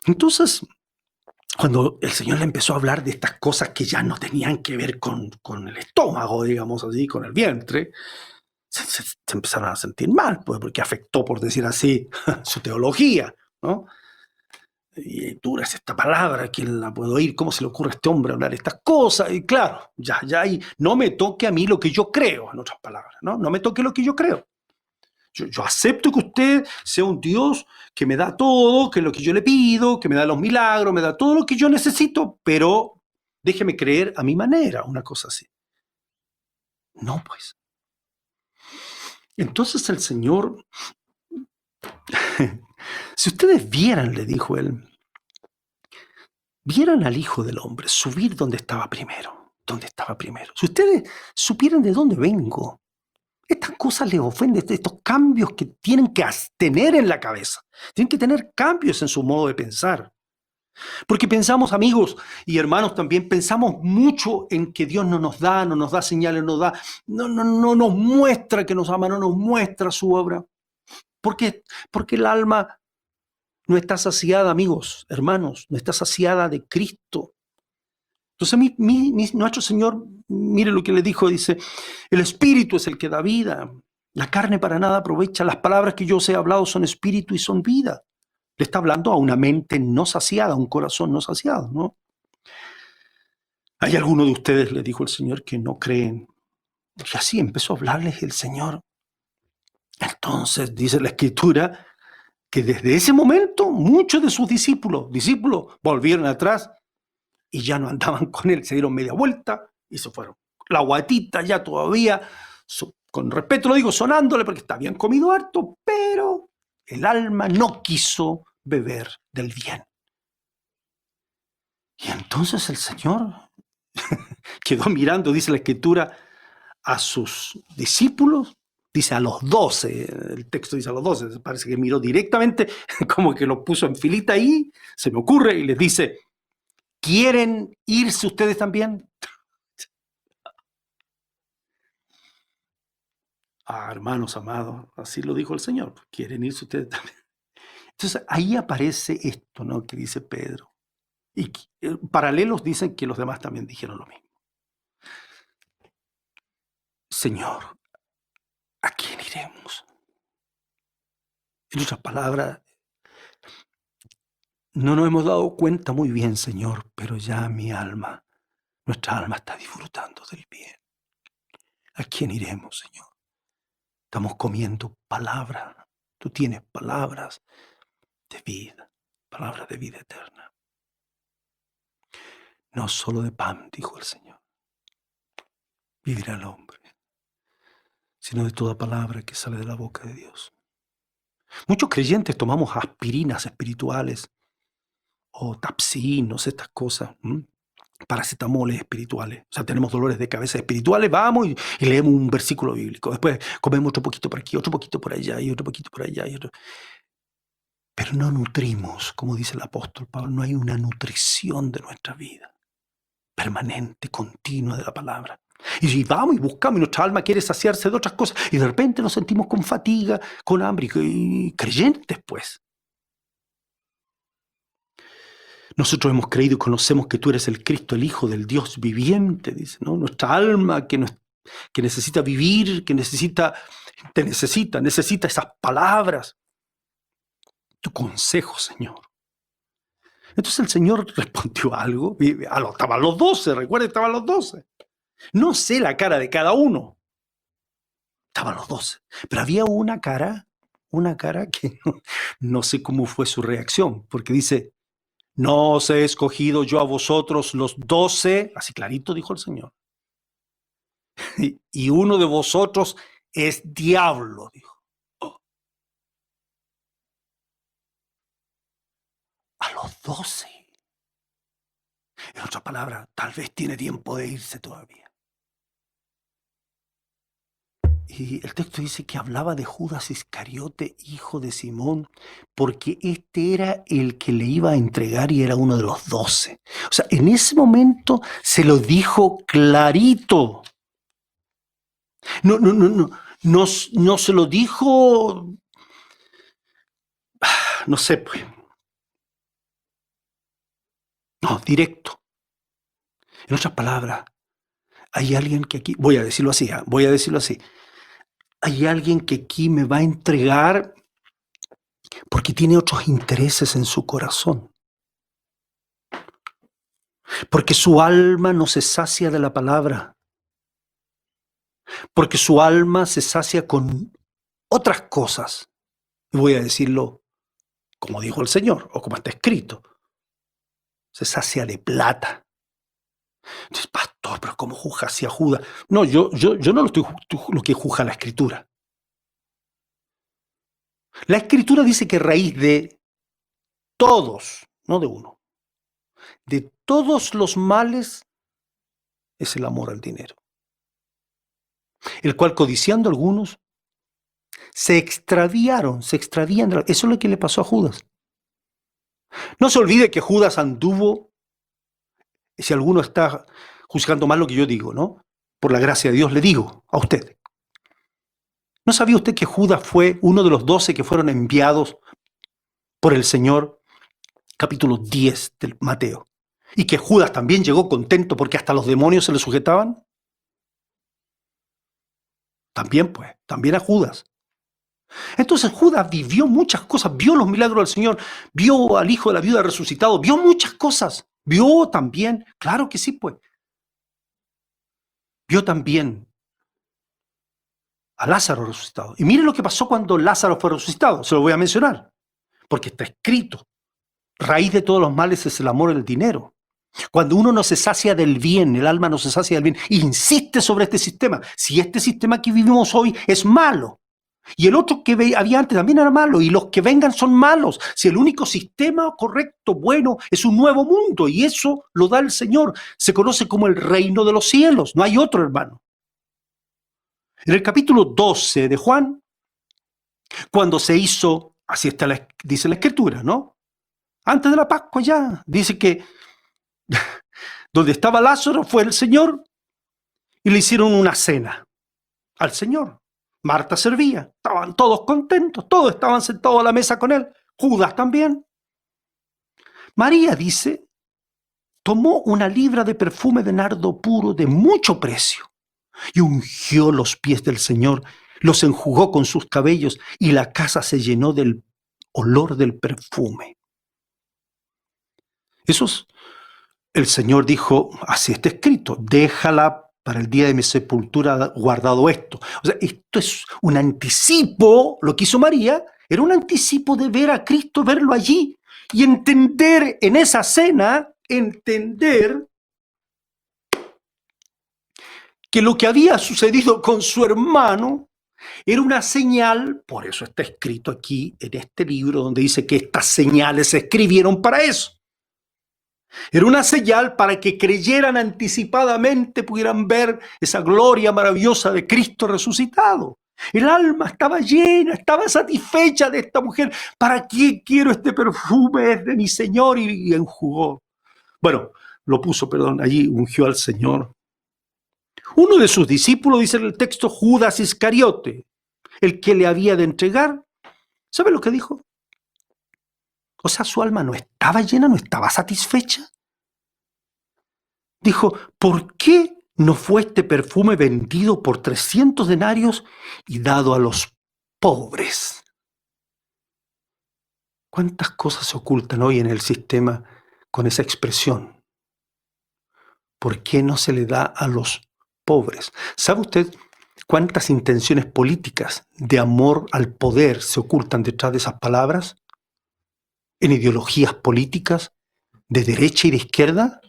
Entonces, cuando el Señor le empezó a hablar de estas cosas que ya no tenían que ver con el estómago, digamos así, con el vientre, se empezaron a sentir mal, pues, porque afectó, por decir así, su teología, ¿no? Y dura es esta palabra, ¿quién la puede oír? ¿Cómo se le ocurre a este hombre hablar estas cosas? Y claro, ya ahí, no me toque a mí lo que yo creo, en otras palabras, ¿no? No me toque lo que yo creo. Yo acepto que usted sea un Dios que me da todo, que es lo que yo le pido, que me da los milagros, me da todo lo que yo necesito, pero déjeme creer a mi manera, una cosa así. No, pues. Entonces el Señor, si ustedes vieran, le dijo él, vieran al Hijo del Hombre subir donde estaba primero, si ustedes supieran de dónde vengo, estas cosas les ofenden, estos cambios que tienen que tener en la cabeza. Tienen que tener cambios en su modo de pensar. Porque pensamos, amigos y hermanos, también pensamos mucho en que Dios no nos da señales, no nos muestra que nos ama, no nos muestra su obra. ¿Por qué? Porque el alma no está saciada, amigos, hermanos, no está saciada de Cristo. Entonces nuestro Señor, mire lo que le dijo, dice, el Espíritu es el que da vida, la carne para nada aprovecha, las palabras que yo os he hablado son Espíritu y son vida. Le está hablando a una mente no saciada, a un corazón no saciado, ¿no? Hay algunos de ustedes, le dijo el Señor, que no creen. Y así empezó a hablarles el Señor. Entonces dice la Escritura que desde ese momento muchos de sus discípulos volvieron atrás y ya no andaban con él, se dieron media vuelta y se fueron. La guatita ya todavía, con respeto lo digo, sonándole porque está bien comido harto, pero el alma no quiso beber del bien. Y entonces el Señor quedó mirando, dice la Escritura, a sus discípulos, dice a los 12, el texto dice a los 12, parece que miró directamente, como que los puso en filita ahí, se me ocurre, y les dice, ¿quieren irse ustedes también? Ah, hermanos amados, así lo dijo el Señor, ¿quieren irse ustedes también? Entonces ahí aparece esto, ¿no?, que dice Pedro. Y paralelos dicen que los demás también dijeron lo mismo. Señor, ¿a quién iremos? En otras palabras, no nos hemos dado cuenta muy bien, Señor, pero ya nuestra alma está disfrutando del bien. ¿A quién iremos, Señor? Estamos comiendo palabras. Tú tienes palabras de vida eterna. No solo de pan, dijo el Señor, vivirá el hombre, sino de toda palabra que sale de la boca de Dios. Muchos creyentes tomamos aspirinas espirituales o Tapsin, no sé, estas cosas, paracetamoles espirituales. O sea, tenemos dolores de cabeza espirituales, vamos y leemos un versículo bíblico. Después comemos otro poquito por aquí, otro poquito por allá y otro poquito por allá y otro. Pero no nutrimos, como dice el apóstol Pablo, no hay una nutrición de nuestra vida permanente, continua de la palabra. Y vamos y buscamos y nuestra alma quiere saciarse de otras cosas y de repente nos sentimos con fatiga, con hambre y creyentes, pues. Nosotros hemos creído y conocemos que tú eres el Cristo, el Hijo del Dios viviente, dice, ¿no? Nuestra alma que necesita vivir, necesita esas palabras. Tu consejo, Señor. Entonces el Señor respondió algo. Estaban los 12, recuerden, estaban los 12. No sé la cara de cada uno. Estaban los 12. Pero había una cara que no sé cómo fue su reacción, porque dice, no os he escogido yo a vosotros los 12, así clarito dijo el Señor. Y uno de vosotros es diablo, dijo. A los 12. En otras palabras, tal vez tiene tiempo de irse todavía. Y el texto dice que hablaba de Judas Iscariote, hijo de Simón, porque este era el que le iba a entregar y era uno de los 12. O sea, en ese momento se lo dijo clarito. No se lo dijo, no sé, pues. No, directo. En otras palabras, hay alguien que aquí, voy a decirlo así, hay alguien que aquí me va a entregar porque tiene otros intereses en su corazón. Porque su alma no se sacia de la palabra. Porque su alma se sacia con otras cosas. Y voy a decirlo como dijo el Señor, o como está escrito. Se sacia de plata. Entonces, pastor, pero ¿cómo juzga hacia Judas? No, yo no lo que juzga la Escritura. La Escritura dice que raíz de todos, no de uno, de todos los males es el amor al dinero, el cual codiciando algunos se extravían. Eso es lo que le pasó a Judas. No se olvide que Judas anduvo, si alguno está juzgando mal lo que yo digo, ¿no? Por la gracia de Dios le digo a usted. ¿No sabía usted que Judas fue uno de los 12 que fueron enviados por el Señor? Capítulo 10 del Mateo. Y que Judas también llegó contento porque hasta los demonios se le sujetaban. También a Judas. Entonces Judas vivió muchas cosas, vio los milagros del Señor, vio al hijo de la viuda resucitado, vio muchas cosas, vio también, claro que sí, pues, vio también a Lázaro resucitado. Y miren lo que pasó cuando Lázaro fue resucitado. Se lo voy a mencionar, porque está escrito. Raíz de todos los males es el amor al dinero. Cuando uno no se sacia del bien, el alma no se sacia del bien, insiste sobre este sistema. Si este sistema que vivimos hoy es malo, y el otro que había antes también era malo, y los que vengan son malos, si el único sistema correcto, bueno, es un nuevo mundo, y eso lo da el Señor, se conoce como el reino de los cielos, no hay otro, hermano. En el capítulo 12 de Juan, cuando se hizo, así está dice la Escritura, ¿no? Antes de la Pascua ya, dice que donde estaba Lázaro fue el Señor y le hicieron una cena al Señor. Marta servía, estaban todos contentos, todos estaban sentados a la mesa con él, Judas también. María, dice, tomó una libra de perfume de nardo puro de mucho precio y ungió los pies del Señor, los enjugó con sus cabellos y la casa se llenó del olor del perfume. El Señor dijo, así está escrito, déjala para el día de mi sepultura guardado esto. O sea, esto es un anticipo, lo que hizo María, era un anticipo de ver a Cristo, verlo allí y entender en esa cena, entender que lo que había sucedido con su hermano era una señal, por eso está escrito aquí en este libro donde dice que estas señales se escribieron para eso. Era una señal para que creyeran anticipadamente, pudieran ver esa gloria maravillosa de Cristo resucitado. El alma estaba llena, estaba satisfecha de esta mujer. ¿Para qué quiero este perfume? Es de mi Señor, y enjugó. Bueno, allí ungió al Señor. Uno de sus discípulos, dice en el texto, Judas Iscariote, el que le había de entregar. ¿Sabe lo que dijo? O sea, su alma no estaba llena, no estaba satisfecha. Dijo, ¿por qué no fue este perfume vendido por 300 denarios y dado a los pobres? ¿Cuántas cosas se ocultan hoy en el sistema con esa expresión? ¿Por qué no se le da a los pobres? ¿Sabe usted cuántas intenciones políticas de amor al poder se ocultan detrás de esas palabras? En ideologías políticas de derecha y de izquierda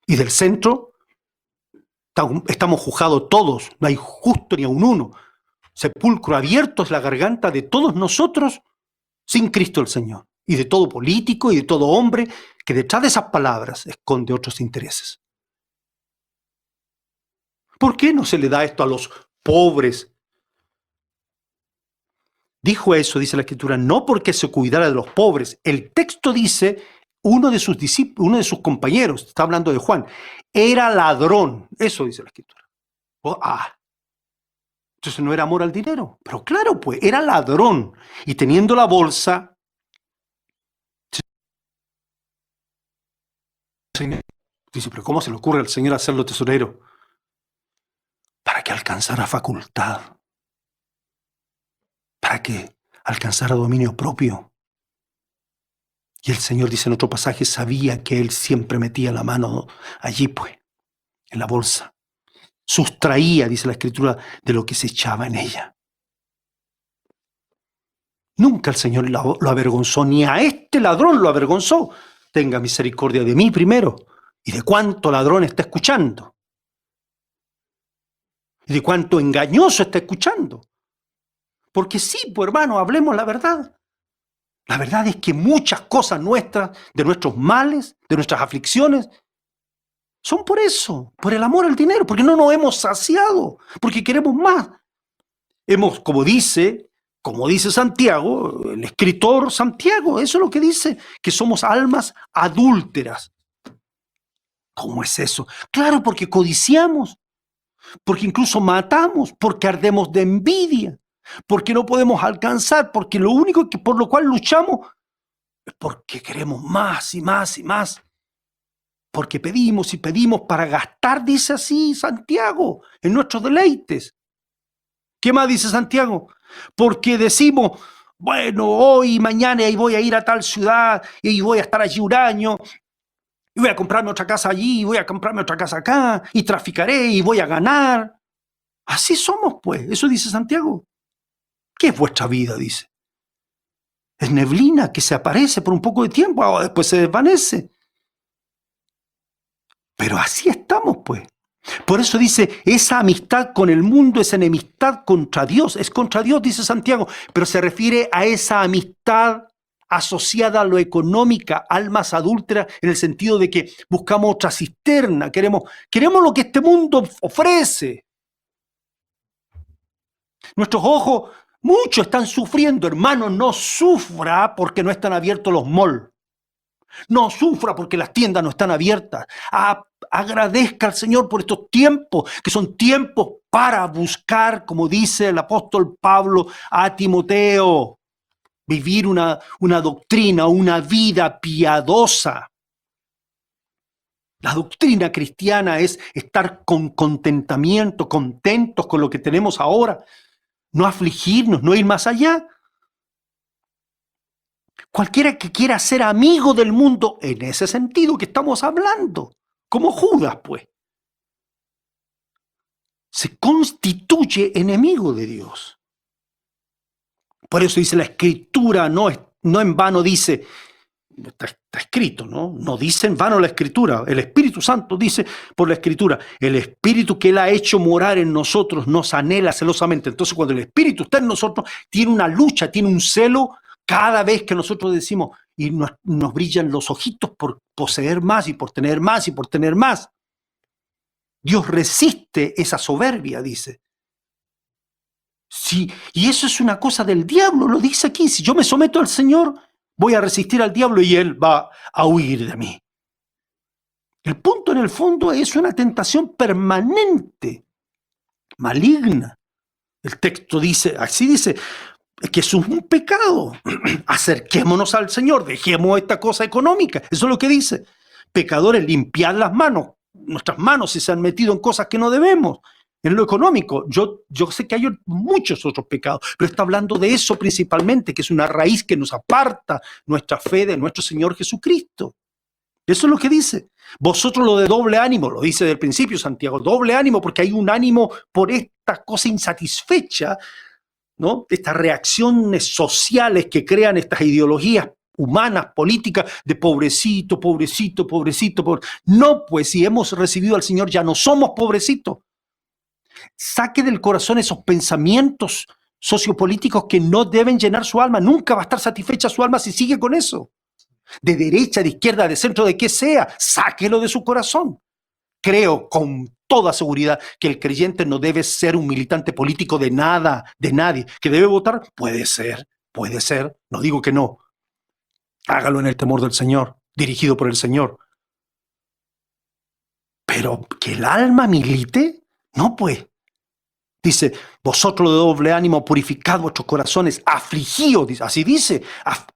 y del centro. Estamos juzgados todos, no hay justo ni a un uno. Sepulcro abierto es la garganta de todos nosotros sin Cristo el Señor, y de todo político y de todo hombre que detrás de esas palabras esconde otros intereses. ¿Por qué no se le da esto a los pobres? Dijo eso, dice la Escritura, no porque se cuidara de los pobres. El texto dice, uno de sus discípulos, uno de sus compañeros, está hablando de Juan, era ladrón. Eso dice la Escritura. Entonces no era amor al dinero. Pero claro, pues, era ladrón. Y teniendo la bolsa, dice, pero ¿cómo se le ocurre al Señor hacerlo tesorero? Para que alcanzara facultad. Para que alcanzara dominio propio. Y el Señor dice en otro pasaje, sabía que Él siempre metía la mano allí, pues, en la bolsa. Sustraía, dice la Escritura, de lo que se echaba en ella. Nunca el Señor lo avergonzó, ni a este ladrón lo avergonzó. Tenga misericordia de mí primero, y de cuánto ladrón está escuchando. Y de cuánto engañoso está escuchando. Porque sí, pues hermano, hablemos la verdad. La verdad es que muchas cosas nuestras, de nuestros males, de nuestras aflicciones, son por eso, por el amor al dinero, porque no nos hemos saciado, porque queremos más. Como dice Santiago, el escritor Santiago, eso es lo que dice, que somos almas adúlteras. ¿Cómo es eso? Claro, porque codiciamos, porque incluso matamos, porque ardemos de envidia, porque no podemos alcanzar, porque lo único por lo cual luchamos es porque queremos más y más y más. Porque pedimos y pedimos para gastar, dice así Santiago, en nuestros deleites. ¿Qué más dice Santiago? Porque decimos, bueno, hoy, mañana, y voy a ir a tal ciudad, y voy a estar allí un año, y voy a comprarme otra casa allí, y voy a comprarme otra casa acá, y traficaré, y voy a ganar. Así somos, pues. Eso dice Santiago. ¿Qué es vuestra vida? Dice. Es neblina que se aparece por un poco de tiempo, después se desvanece. Pero así estamos, pues. Por eso dice, esa amistad con el mundo es enemistad contra Dios. Es contra Dios, dice Santiago, pero se refiere a esa amistad asociada a lo económica, almas adúlteras, en el sentido de que buscamos otra cisterna, queremos lo que este mundo ofrece. Nuestros ojos, muchos están sufriendo, hermano, no sufra porque no están abiertos los malls. No sufra porque las tiendas no están abiertas. Agradezca al Señor por estos tiempos, que son tiempos para buscar, como dice el apóstol Pablo a Timoteo, vivir una doctrina, una vida piadosa. La doctrina cristiana es estar con contentamiento, contentos con lo que tenemos ahora, no afligirnos, no ir más allá. Cualquiera que quiera ser amigo del mundo, en ese sentido que estamos hablando, como Judas, pues, se constituye enemigo de Dios. Por eso dice la Escritura, no en vano dice, está escrito, ¿no? No dice en vano la Escritura. El Espíritu Santo dice por la Escritura, el Espíritu que Él ha hecho morar en nosotros nos anhela celosamente. Entonces, cuando el Espíritu está en nosotros, tiene una lucha, tiene un celo. Cada vez que nosotros decimos, y nos brillan los ojitos por poseer más y por tener más y por tener más. Dios resiste esa soberbia, dice. Sí, y eso es una cosa del diablo, lo dice aquí. Si yo me someto al Señor, voy a resistir al diablo y Él va a huir de mí. El punto en el fondo es una tentación permanente, maligna. El texto dice, así dice, que eso es un pecado. Acerquémonos al Señor, dejemos esta cosa económica. Eso es lo que dice. Pecadores, limpiad las manos, nuestras manos si se han metido en cosas que no debemos. En lo económico, yo sé que hay muchos otros pecados, pero está hablando de eso principalmente, que es una raíz que nos aparta nuestra fe de nuestro Señor Jesucristo. Eso es lo que dice. Vosotros lo de doble ánimo, lo dice del principio Santiago, doble ánimo porque hay un ánimo por esta cosa insatisfecha, ¿no? Estas reacciones sociales que crean estas ideologías humanas, políticas, de pobrecito, pobrecito, pobrecito, No, pues si hemos recibido al Señor ya no somos pobrecitos. Saque del corazón esos pensamientos sociopolíticos que no deben llenar su alma. Nunca va a estar satisfecha su alma si sigue con eso. De derecha, de izquierda, de centro, de que sea, sáquelo de su corazón. Creo con toda seguridad que el creyente no debe ser un militante político de nada, de nadie. ¿Que debe votar? Puede ser, no digo que no. Hágalo en el temor del Señor, dirigido por el Señor. Pero que el alma milite, no pues. Dice, vosotros de doble ánimo, purificad vuestros corazones, afligíos, así dice.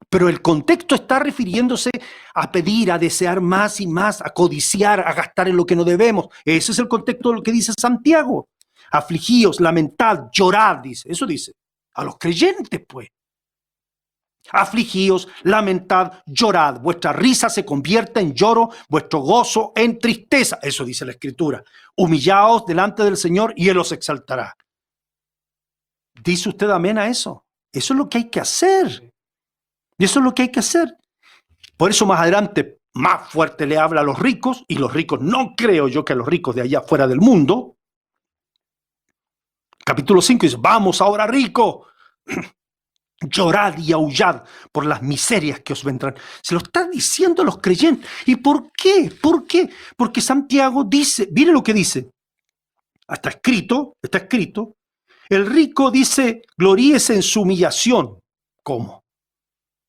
Pero el contexto está refiriéndose a pedir, a desear más y más, a codiciar, a gastar en lo que no debemos. Ese es el contexto de lo que dice Santiago. Afligíos, lamentad, llorad, dice. Eso dice. A los creyentes, pues. Afligíos, lamentad, llorad. Vuestra risa se convierta en lloro, vuestro gozo en tristeza. Eso dice la Escritura. Humillaos delante del Señor y Él os exaltará. ¿Dice usted amén a eso? Eso es lo que hay que hacer. Y eso es lo que hay que hacer. Por eso más adelante, más fuerte le habla a los ricos, y los ricos, no creo yo que a los ricos de allá fuera del mundo. Capítulo 5 dice, vamos ahora rico. Llorad y aullad por las miserias que os vendrán. Se lo están diciendo los creyentes. ¿Y por qué? ¿Por qué? Porque Santiago dice, mire lo que dice. Está escrito. El rico dice, gloríese en su humillación. ¿Cómo?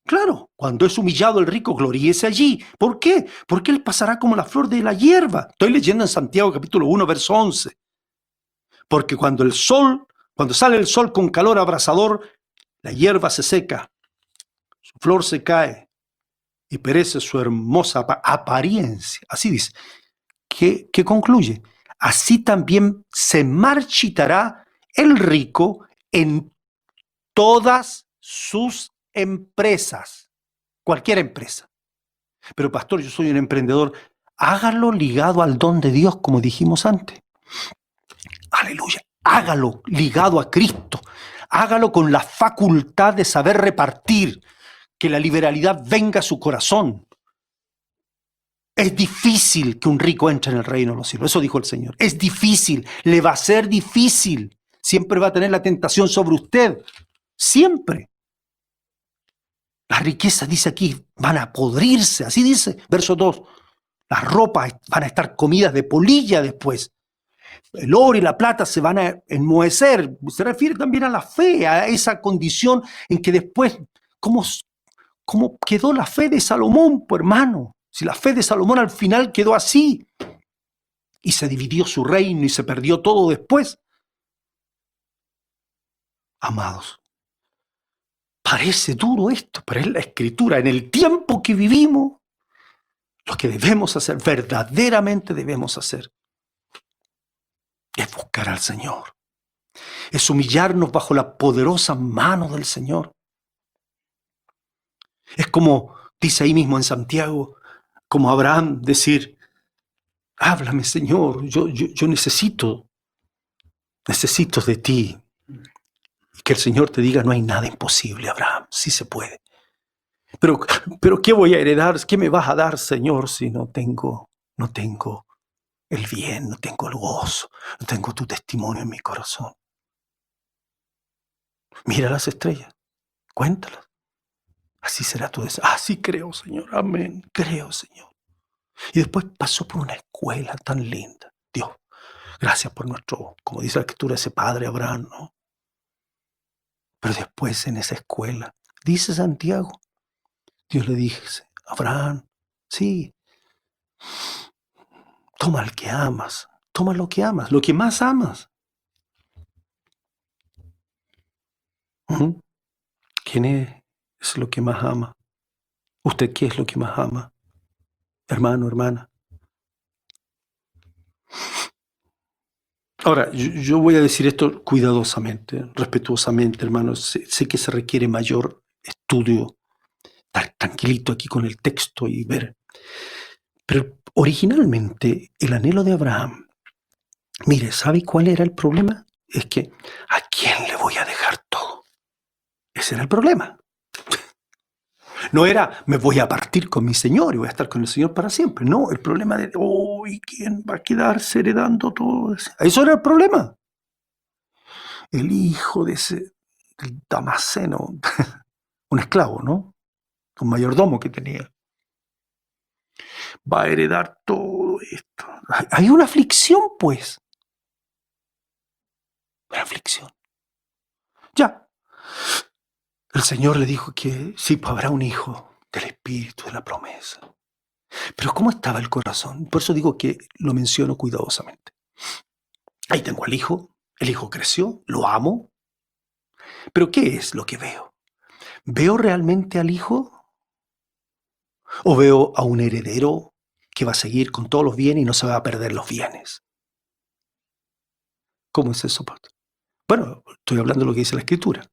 Claro, cuando es humillado el rico, gloríese allí. ¿Por qué? Porque él pasará como la flor de la hierba. Estoy leyendo en Santiago capítulo 1, verso 11. Porque cuando sale el sol con calor abrasador, la hierba se seca, su flor se cae y perece su hermosa apariencia. Así dice. ¿Qué concluye? Así también se marchitará el rico en todas sus empresas, cualquier empresa. Pero pastor, yo soy un emprendedor. hágalo ligado al don de Dios, como dijimos antes. Aleluya. Hágalo ligado a Cristo. Hágalo con la facultad de saber repartir, que la liberalidad venga a su corazón. Es difícil que un rico entre en el reino de los cielos. Eso dijo el Señor. Es difícil, le va a ser difícil. Siempre va a tener la tentación sobre usted. Siempre. Las riquezas, dice aquí, van a podrirse. Así dice, verso 2. Las ropas van a estar comidas de polilla después. El oro y la plata se van a enmohecer. Se refiere también a la fe, a esa condición en que después, ¿cómo quedó la fe de Salomón, pues, hermano? Si la fe de Salomón al final quedó así y se dividió su reino y se perdió todo después. Amados, parece duro esto, pero es la Escritura. En el tiempo que vivimos, lo que debemos hacer, verdaderamente debemos hacer, es buscar al Señor. Es humillarnos bajo la poderosa mano del Señor. Es como dice ahí mismo en Santiago, como Abraham, decir, háblame, Señor, yo necesito de ti. Y que el Señor te diga, no hay nada imposible, Abraham, sí se puede. Pero ¿qué voy a heredar? ¿Qué me vas a dar, Señor, si no tengo el bien, no tengo el gozo, no tengo tu testimonio en mi corazón? Mira las estrellas, cuéntalas. Así será tu deseo. Así creo, Señor, amén, creo, Señor. Y después pasó por una escuela tan linda. Dios, gracias por nuestro, como dice la Escritura, ese padre Abraham, ¿no? Pero después en esa escuela, dice Santiago, Dios le dice, Abraham, sí, toma el que amas, toma lo que amas, lo que más amas. ¿Quién es lo que más ama? ¿Usted qué es lo que más ama? Hermano, hermana. Ahora, yo voy a decir esto cuidadosamente, respetuosamente, hermanos. Sé que se requiere mayor estudio, estar tranquilito aquí con el texto y ver. Pero originalmente el anhelo de Abraham, mire, ¿sabe cuál era el problema? Es que, ¿a quién le voy a dejar todo? Ese era el problema. No era, me voy a partir con mi Señor y voy a estar con el Señor para siempre. No, el problema de, ¿y quién va a quedarse heredando todo eso? Eso era el problema. El hijo de ese del Damaseno, un esclavo, ¿no? Un mayordomo que tenía. Va a heredar todo esto. Hay una aflicción, pues. Una aflicción. Ya. El Señor le dijo que sí, pues habrá un hijo del Espíritu de la promesa. Pero ¿cómo estaba el corazón? Por eso digo que lo menciono cuidadosamente. Ahí tengo al hijo, el hijo creció, lo amo. Pero ¿qué es lo que veo? ¿Veo realmente al hijo? ¿O veo a un heredero que va a seguir con todos los bienes y no se va a perder los bienes? ¿Cómo es eso, pastor? Bueno, estoy hablando de lo que dice la Escritura.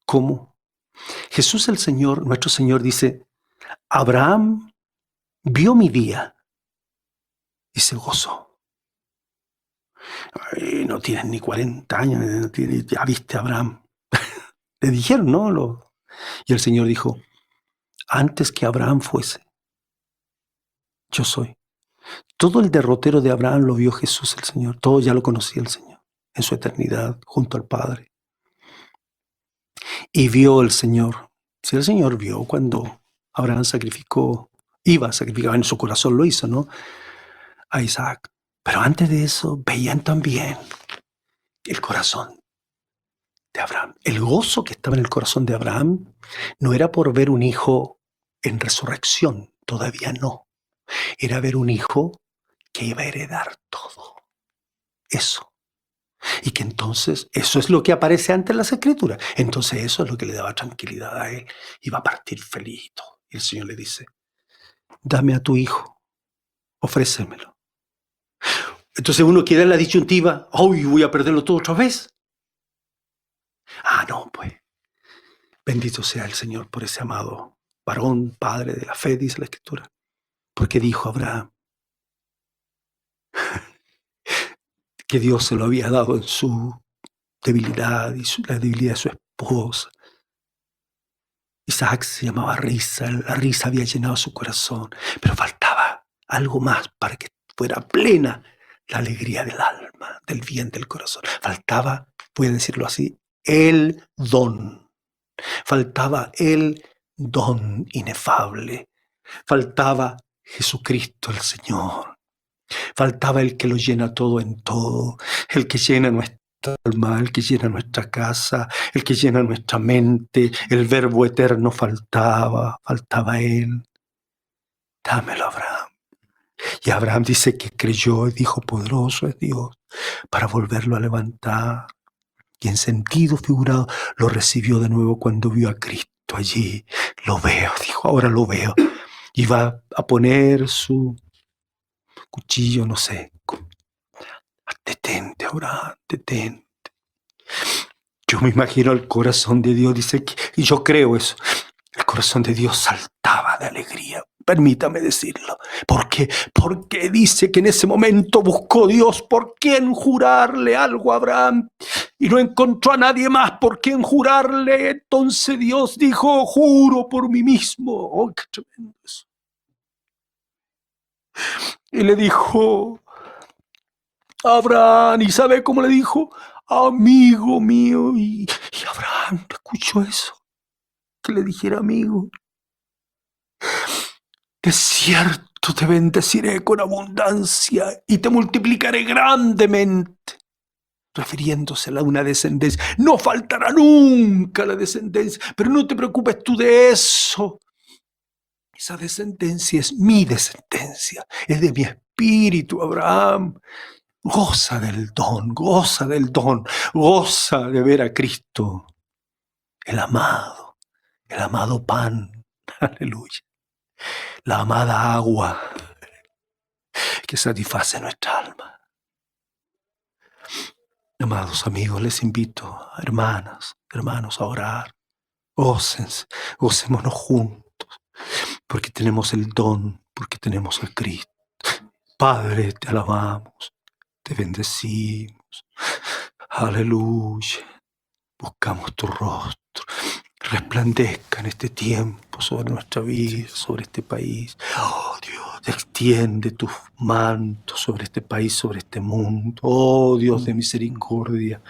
¿Cómo? Jesús el Señor, nuestro Señor, dice, Abraham vio mi día y se gozó. Ay, no tienes ni 40 años, ya viste a Abraham. Le dijeron, ¿no? Y el Señor dijo, antes que Abraham fuese, yo soy. Todo el derrotero de Abraham lo vio Jesús el Señor. Todo ya lo conocía el Señor en su eternidad junto al Padre. Y vio el Señor. Si el Señor vio cuando Abraham iba a sacrificar, en su corazón lo hizo, ¿no? A Isaac. Pero antes de eso veían también el corazón de Abraham. El gozo que estaba en el corazón de Abraham no era por ver un hijo en resurrección, todavía no. Era ver un hijo que iba a heredar todo. Eso. Y que entonces, eso es lo que aparece ante las Escrituras. Entonces eso es lo que le daba tranquilidad a él. Iba a partir feliz y todo. Y el Señor le dice, dame a tu hijo, ofrécemelo. Entonces uno queda en la disyuntiva, ¡ay, voy a perderlo todo otra vez! Ah, no, pues. Bendito sea el Señor por ese amado varón, padre de la fe, dice la Escritura. Porque dijo Abraham que Dios se lo había dado en su debilidad y la debilidad de su esposa. Isaac se llamaba risa, la risa había llenado su corazón, pero faltaba algo más para que fuera plena la alegría del alma, del bien del corazón. Faltaba, voy a decirlo así, el don. Faltaba el don inefable. Faltaba Jesucristo el Señor. Faltaba el que lo llena todo en todo, el que llena nuestra alma, el que llena nuestra casa, el que llena nuestra mente. El Verbo eterno faltaba Él. Dámelo, Abraham. Y Abraham dice que creyó y dijo, poderoso es Dios para volverlo a levantar. Y en sentido figurado lo recibió de nuevo cuando vio a Cristo allí. Lo veo, dijo, ahora lo veo. Y va a poner su cuchillo, no sé. Detente, Abraham, detente. Yo me imagino el corazón de Dios, dice, y yo creo eso. El corazón de Dios saltaba de alegría. Permítame decirlo. ¿Por qué? Porque dice que en ese momento buscó Dios por quién jurarle algo a Abraham y no encontró a nadie más por quién jurarle. Entonces Dios dijo, juro por mí mismo. ¡Oh, qué tremendo eso! Y le dijo, Abraham, ¿y sabe cómo le dijo? Amigo mío. Y Abraham escuchó eso, que le dijera amigo. De cierto te bendeciré con abundancia y te multiplicaré grandemente, refiriéndose a una descendencia. No faltará nunca la descendencia, pero no te preocupes tú de eso. Esa descendencia es mi descendencia, es de mi espíritu, Abraham. Goza del don, goza del don, goza de ver a Cristo, el amado pan, aleluya, la amada agua que satisface nuestra alma. Amados amigos, les invito, hermanos, a orar. Gócense, gocémonos juntos, porque tenemos el don, porque tenemos a Cristo. Padre, te alabamos, te bendecimos. Aleluya. Buscamos tu rostro. Resplandezca en este tiempo sobre nuestra vida, sobre este país. Oh Dios, extiende tus mantos sobre este país, sobre este mundo. Oh Dios de misericordia,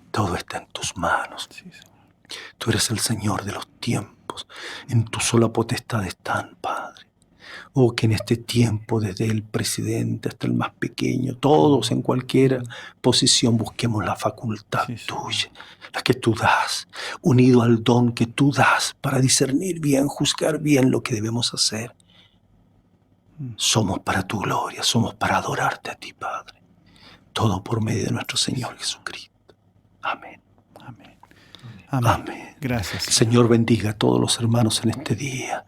todo está en tus manos. Tú eres el Señor de los tiempos. En tu sola potestad están, Padre. Oh, que en este tiempo, desde el presidente hasta el más pequeño, todos en cualquier posición busquemos la facultad tuya, la que tú das, unido al don que tú das para discernir bien, juzgar bien lo que debemos hacer. Somos para tu gloria, somos para adorarte a ti, Padre. Todo por medio de nuestro Señor Jesucristo. Amén. Amén. Amén. Amén. Gracias. El Señor bendiga a todos los hermanos en este día.